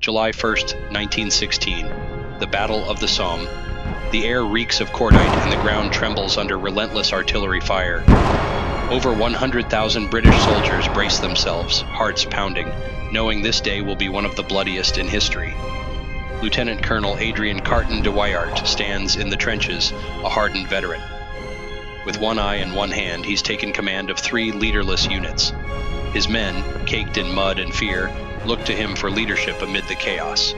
July 1st, 1916, the Battle of the Somme. The air reeks of cordite and the ground trembles under relentless artillery fire. Over 100,000 British soldiers brace themselves, hearts pounding, knowing this day will be one of the bloodiest in history. Lieutenant Colonel Adrian Carton de Wiart stands in the trenches, a hardened veteran. With one eye and one hand, he's taken command of 3 leaderless units. His men, caked in mud and fear, look to him for leadership amid the chaos.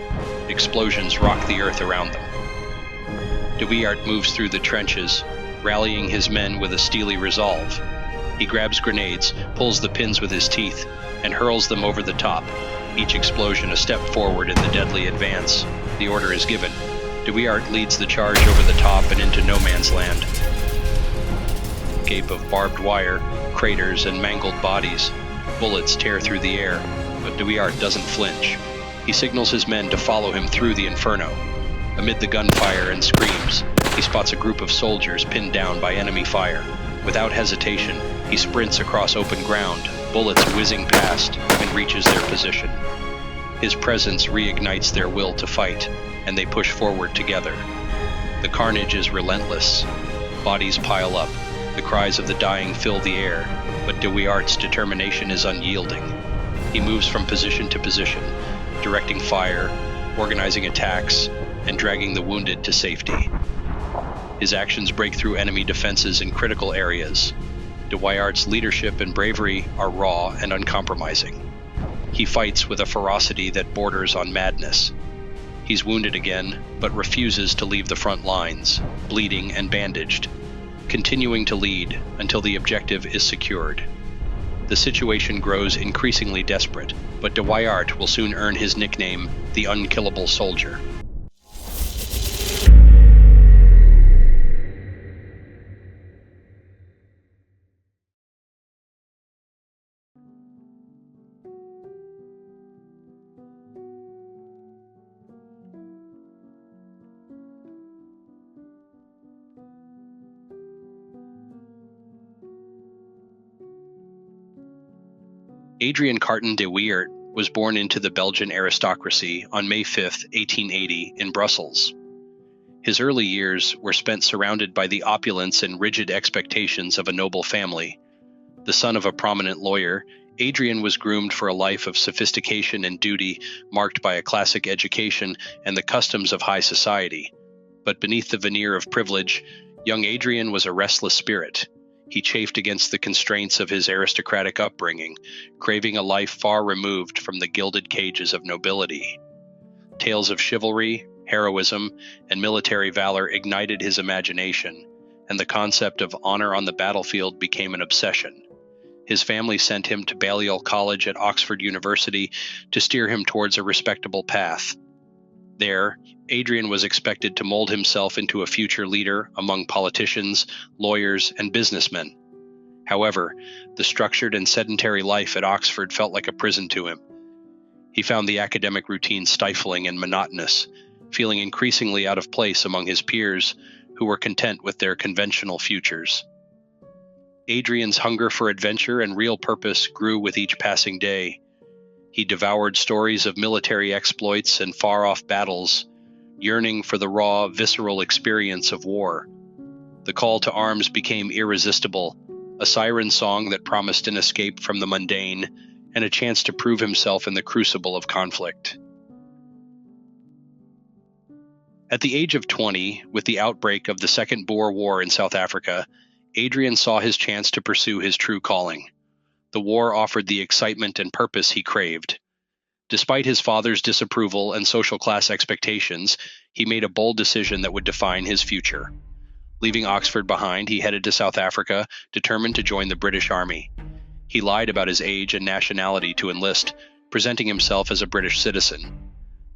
Explosions rock the earth around them. De Wiart moves through the trenches, rallying his men with a steely resolve. He grabs grenades, pulls the pins with his teeth, and hurls them over the top, each explosion a step forward in the deadly advance. The order is given. De Wiart leads the charge over the top and into no man's land. Cape of barbed wire, craters, and mangled bodies. Bullets tear through the air, but de Wiart doesn't flinch. He signals his men to follow him through the inferno. Amid the gunfire and screams, he spots a group of soldiers pinned down by enemy fire. Without hesitation, he sprints across open ground, bullets whizzing past, and reaches their position. His presence reignites their will to fight, and they push forward together. The carnage is relentless. Bodies pile up. The cries of the dying fill the air, but de Wiart's determination is unyielding. He moves from position to position, directing fire, organizing attacks, and dragging the wounded to safety. His actions break through enemy defenses in critical areas. De Wiart's leadership and bravery are raw and uncompromising. He fights with a ferocity that borders on madness. He's wounded again, but refuses to leave the front lines, bleeding and bandaged, continuing to lead until the objective is secured. The situation grows increasingly desperate, but de Wiart will soon earn his nickname, the Unkillable Soldier. Adrian Carton de Wiart was born into the Belgian aristocracy on May 5, 1880, in Brussels. His early years were spent surrounded by the opulence and rigid expectations of a noble family. The son of a prominent lawyer, Adrian was groomed for a life of sophistication and duty, marked by a classic education and the customs of high society. But beneath the veneer of privilege, young Adrian was a restless spirit. He chafed against the constraints of his aristocratic upbringing, craving a life far removed from the gilded cages of nobility. Tales of chivalry, heroism, and military valor ignited his imagination, and the concept of honor on the battlefield became an obsession. His family sent him to Balliol College at Oxford University to steer him towards a respectable path. There, Adrian was expected to mold himself into a future leader among politicians, lawyers, and businessmen. However, the structured and sedentary life at Oxford felt like a prison to him. He found the academic routine stifling and monotonous, feeling increasingly out of place among his peers who were content with their conventional futures. Adrian's hunger for adventure and real purpose grew with each passing day. He devoured stories of military exploits and far-off battles, yearning for the raw, visceral experience of war. The call to arms became irresistible, a siren song that promised an escape from the mundane and a chance to prove himself in the crucible of conflict. At the age of 20, with the outbreak of the Second Boer War in South Africa, Adrian saw his chance to pursue his true calling. The war offered the excitement and purpose he craved. Despite his father's disapproval and social class expectations, he made a bold decision that would define his future. Leaving Oxford behind, he headed to South Africa, determined to join the British Army. He lied about his age and nationality to enlist, presenting himself as a British citizen.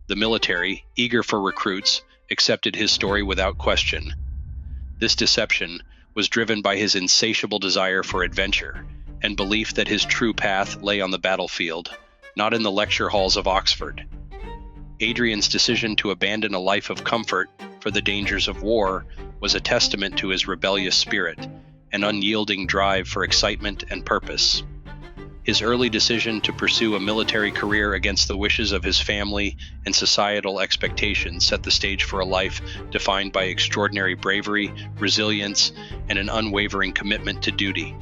The military, eager for recruits, accepted his story without question. This deception was driven by his insatiable desire for adventure and belief that his true path lay on the battlefield, not in the lecture halls of Oxford. Adrian's decision to abandon a life of comfort for the dangers of war was a testament to his rebellious spirit, an unyielding drive for excitement and purpose. His early decision to pursue a military career against the wishes of his family and societal expectations set the stage for a life defined by extraordinary bravery, resilience, and an unwavering commitment to duty.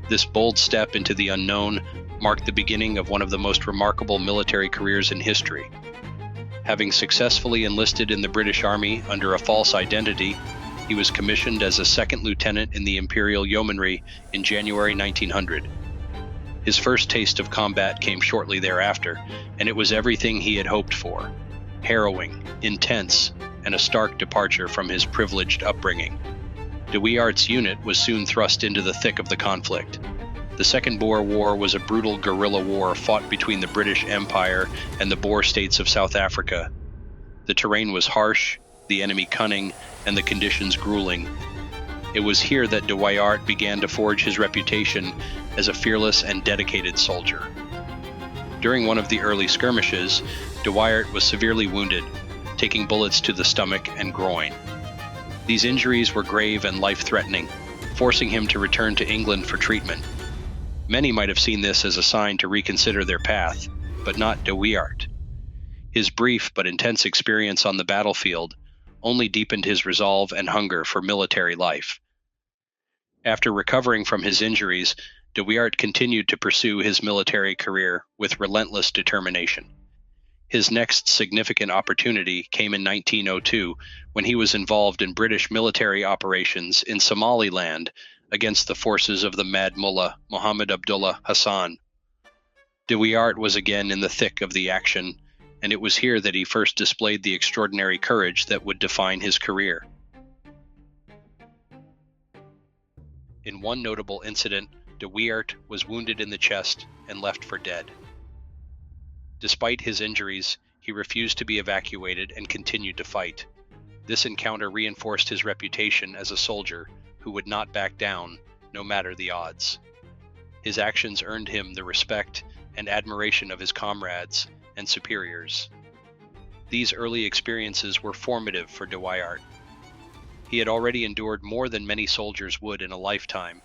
This bold step into the unknown marked the beginning of one of the most remarkable military careers in history. Having successfully enlisted in the British Army under a false identity, he was commissioned as a second lieutenant in the Imperial Yeomanry in January 1900. His first taste of combat came shortly thereafter, and it was everything he had hoped for: harrowing, intense, and a stark departure from his privileged upbringing. De Wiart's unit was soon thrust into the thick of the conflict. The Second Boer War was a brutal guerrilla war fought between the British Empire and the Boer states of South Africa. The terrain was harsh, the enemy cunning, and the conditions grueling. It was here that de Wiart began to forge his reputation as a fearless and dedicated soldier. During one of the early skirmishes, de Wiart was severely wounded, taking bullets to the stomach and groin. These injuries were grave and life-threatening, forcing him to return to England for treatment. Many might have seen this as a sign to reconsider their path, but not de Wiart. His brief but intense experience on the battlefield only deepened his resolve and hunger for military life. After recovering from his injuries, de Wiart continued to pursue his military career with relentless determination. His next significant opportunity came in 1902 when he was involved in British military operations in Somaliland against the forces of the Mad Mullah Muhammad Abdullah Hassan. De Wiart was again in the thick of the action, and it was here that he first displayed the extraordinary courage that would define his career. In one notable incident, de Wiart was wounded in the chest and left for dead. Despite his injuries, he refused to be evacuated and continued to fight. This encounter reinforced his reputation as a soldier who would not back down, no matter the odds. His actions earned him the respect and admiration of his comrades and superiors. These early experiences were formative for de Wiart. He had already endured more than many soldiers would in a lifetime,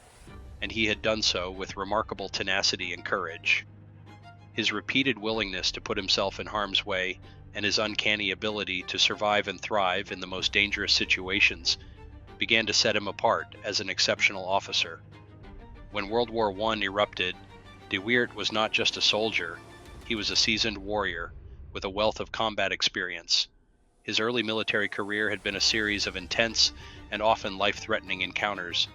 and he had done so with remarkable tenacity and courage. His repeated willingness to put himself in harm's way and his uncanny ability to survive and thrive in the most dangerous situations began to set him apart as an exceptional officer. When World War I erupted, de Wiart was not just a soldier, he was a seasoned warrior with a wealth of combat experience. His early military career had been a series of intense and often life-threatening encounters,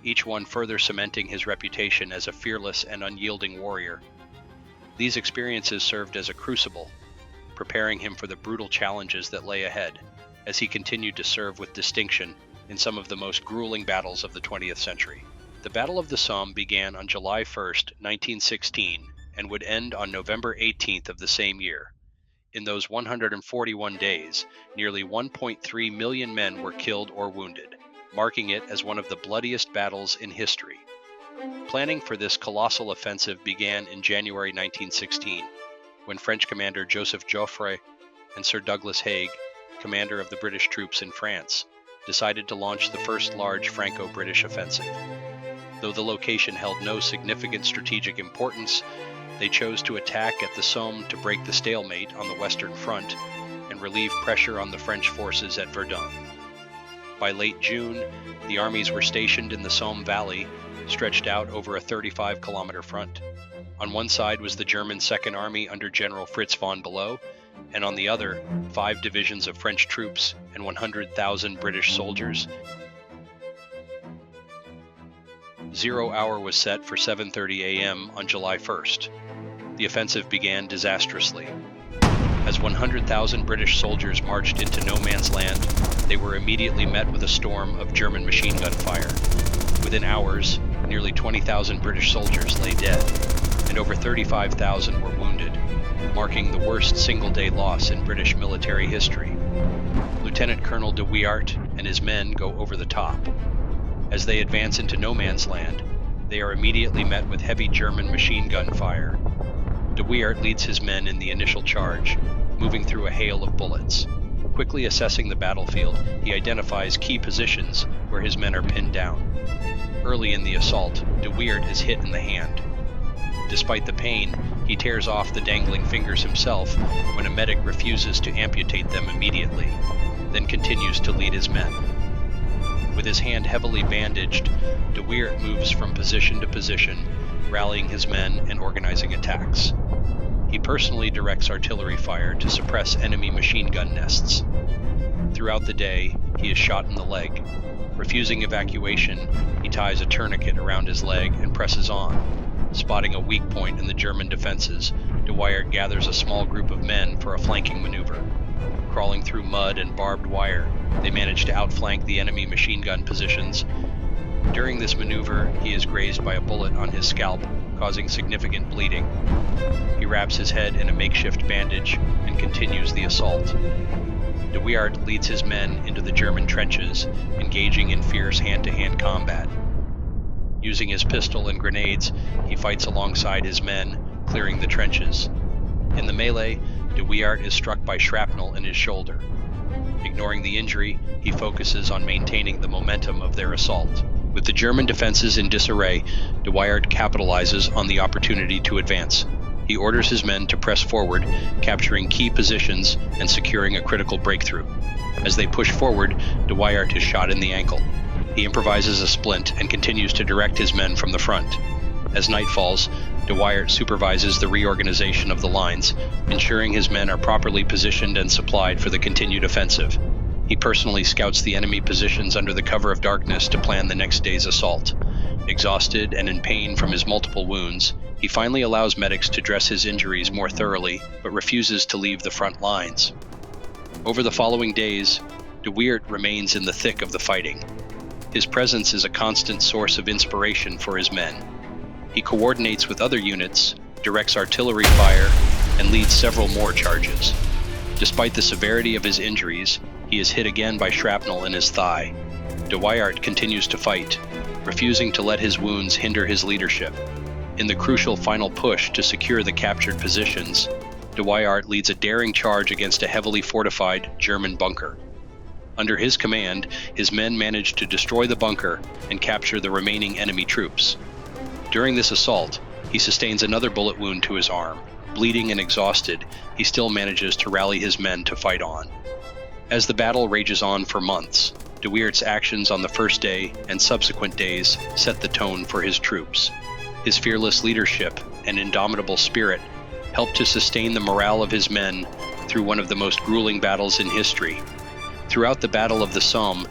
each one further cementing his reputation as a fearless and unyielding warrior. These experiences served as a crucible, preparing him for the brutal challenges that lay ahead as he continued to serve with distinction in some of the most grueling battles of the 20th century. The Battle of the Somme began on July 1, 1916, and would end on November 18th of the same year. In those 141 days, nearly 1.3 million men were killed or wounded, marking it as one of the bloodiest battles in history. Planning for this colossal offensive began in January 1916, when French commander Joseph Joffre and Sir Douglas Haig, commander of the British troops in France, decided to launch the first large Franco-British offensive. Though the location held no significant strategic importance, they chose to attack at the Somme to break the stalemate on the Western Front and relieve pressure on the French forces at Verdun. By late June, the armies were stationed in the Somme Valley, stretched out over a 35-kilometer front. On one side was the German Second Army under General Fritz von Below, and on the other, 5 divisions of French troops and 100,000 British soldiers. 0 hour was set for 7:30 a.m. on July 1st. The offensive began disastrously. As 100,000 British soldiers marched into no man's land, they were immediately met with a storm of German machine gun fire. Within hours, nearly 20,000 British soldiers lay dead, and over 35,000 were wounded, marking the worst single-day loss in British military history. Lieutenant Colonel de Wiart and his men go over the top. As they advance into no man's land, they are immediately met with heavy German machine gun fire. De Wiart leads his men in the initial charge, moving through a hail of bullets. Quickly assessing the battlefield, he identifies key positions where his men are pinned down. Early in the assault, de Wiart is hit in the hand. Despite the pain, he tears off the dangling fingers himself when a medic refuses to amputate them immediately, then continues to lead his men. With his hand heavily bandaged, de Wiart moves from position to position, rallying his men and organizing attacks. He personally directs artillery fire to suppress enemy machine gun nests. Throughout the day, he is shot in the leg. Refusing evacuation, he ties a tourniquet around his leg and presses on. Spotting a weak point in the German defenses, de Wiart gathers a small group of men for a flanking maneuver. Crawling through mud and barbed wire, they manage to outflank the enemy machine gun positions. During this maneuver, he is grazed by a bullet on his scalp, causing significant bleeding. He wraps his head in a makeshift bandage and continues the assault. De Wiart leads his men into the German trenches, engaging in fierce hand-to-hand combat. Using his pistol and grenades, he fights alongside his men, clearing the trenches. In the melee, de Wiart is struck by shrapnel in his shoulder. Ignoring the injury, he focuses on maintaining the momentum of their assault. With the German defenses in disarray, de Wiart capitalizes on the opportunity to advance. He orders his men to press forward, capturing key positions and securing a critical breakthrough. As they push forward, de Wiart is shot in the ankle. He improvises a splint and continues to direct his men from the front. As night falls, de Wiart supervises the reorganization of the lines, ensuring his men are properly positioned and supplied for the continued offensive. He personally scouts the enemy positions under the cover of darkness to plan the next day's assault. Exhausted and in pain from his multiple wounds, he finally allows medics to dress his injuries more thoroughly, but refuses to leave the front lines. Over the following days, de Wiart remains in the thick of the fighting. His presence is a constant source of inspiration for his men. He coordinates with other units, directs artillery fire, and leads several more charges. Despite the severity of his injuries, he is hit again by shrapnel in his thigh. De Wiart continues to fight, refusing to let his wounds hinder his leadership. In the crucial final push to secure the captured positions, de Wiart leads a daring charge against a heavily fortified German bunker. Under his command, his men manage to destroy the bunker and capture the remaining enemy troops. During this assault, he sustains another bullet wound to his arm. Bleeding and exhausted, he still manages to rally his men to fight on. As the battle rages on for months, de Wiart's actions on the first day and subsequent days set the tone for his troops. His fearless leadership and indomitable spirit helped to sustain the morale of his men through one of the most grueling battles in history. Throughout the Battle of the Somme,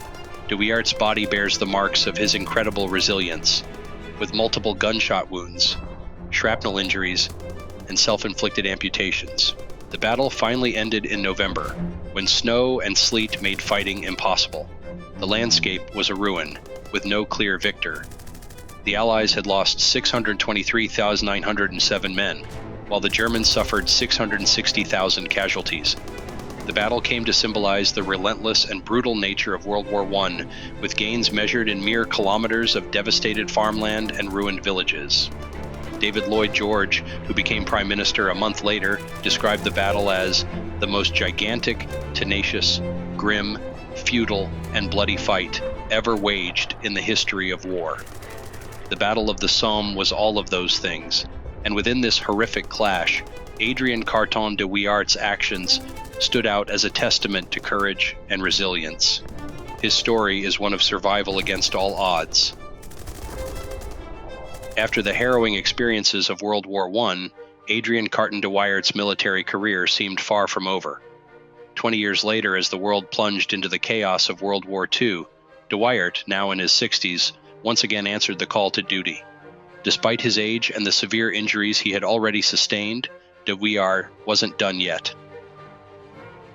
de Wiart's body bears the marks of his incredible resilience. With multiple gunshot wounds, shrapnel injuries, and self-inflicted amputations. The battle finally ended in November, when snow and sleet made fighting impossible. The landscape was a ruin, with no clear victor. The Allies had lost 623,907 men, while the Germans suffered 660,000 casualties. The battle came to symbolize the relentless and brutal nature of World War I, with gains measured in mere kilometers of devastated farmland and ruined villages. David Lloyd George, who became Prime Minister a month later, described the battle as the most gigantic, tenacious, grim, futile, and bloody fight ever waged in the history of war. The Battle of the Somme was all of those things, and within this horrific clash, Adrian Carton de Wiart's actions stood out as a testament to courage and resilience. His story is one of survival against all odds. After the harrowing experiences of World War I, Adrian Carton de Wiart's military career seemed far from over. 20 years later, as the world plunged into the chaos of World War II, de Wiart, now in his 60s, once again answered the call to duty. Despite his age and the severe injuries he had already sustained, de Wiart wasn't done yet.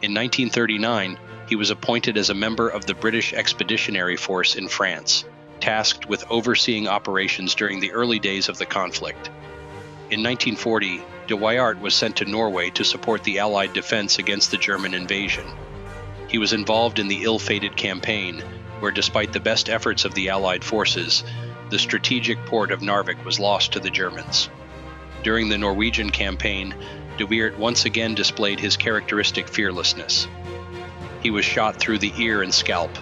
In 1939, he was appointed as a member of the British Expeditionary Force in France, tasked with overseeing operations during the early days of the conflict. In 1940, de Wiart was sent to Norway to support the Allied defense against the German invasion. He was involved in the ill-fated campaign, where despite the best efforts of the Allied forces, the strategic port of Narvik was lost to the Germans. During the Norwegian campaign, de Wiart once again displayed his characteristic fearlessness. He was shot through the ear and scalp,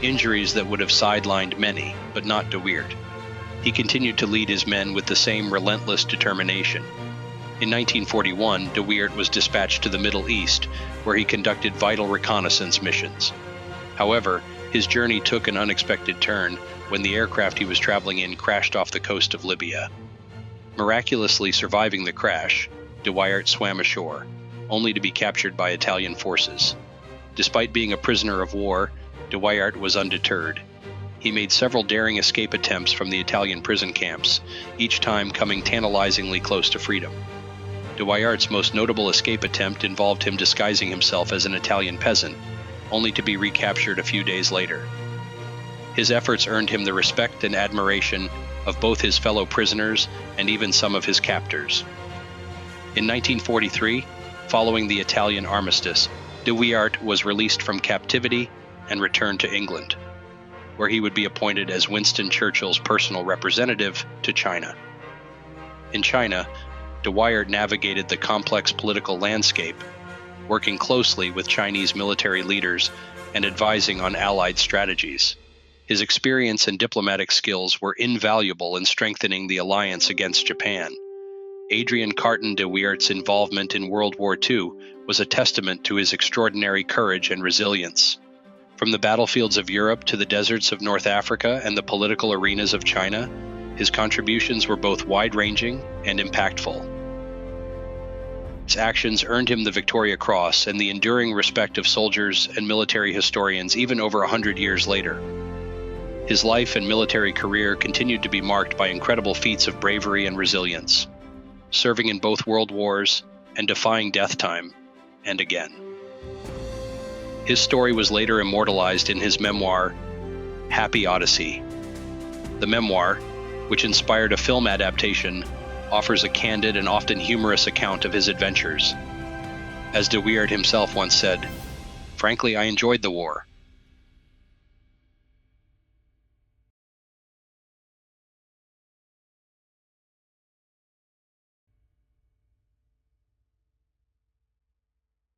injuries that would have sidelined many, but not de Wiart. He continued to lead his men with the same relentless determination. In 1941, de Wiart was dispatched to the Middle East, where he conducted vital reconnaissance missions. However, his journey took an unexpected turn when the aircraft he was traveling in crashed off the coast of Libya. Miraculously surviving the crash, de Wiart swam ashore, only to be captured by Italian forces. Despite being a prisoner of war, de Wiart was undeterred. He made several daring escape attempts from the Italian prison camps, each time coming tantalizingly close to freedom. De Wiart's most notable escape attempt involved him disguising himself as an Italian peasant, only to be recaptured a few days later. His efforts earned him the respect and admiration of both his fellow prisoners and even some of his captors. In 1943, following the Italian armistice, de Wiart was released from captivity and returned to England, where he would be appointed as Winston Churchill's personal representative to China. In China, de Wiart navigated the complex political landscape, working closely with Chinese military leaders and advising on Allied strategies. His experience and diplomatic skills were invaluable in strengthening the alliance against Japan. Adrian Carton de Wiart's involvement in World War II was a testament to his extraordinary courage and resilience. From the battlefields of Europe to the deserts of North Africa and the political arenas of China, his contributions were both wide-ranging and impactful. His actions earned him the Victoria Cross and the enduring respect of soldiers and military historians even over 100 years later. His life and military career continued to be marked by incredible feats of bravery and resilience, serving in both world wars and defying death time and again. His story was later immortalized in his memoir, Happy Odyssey. The memoir, which inspired a film adaptation, offers a candid and often humorous account of his adventures. As de Wiart himself once said, "Frankly, I enjoyed the war.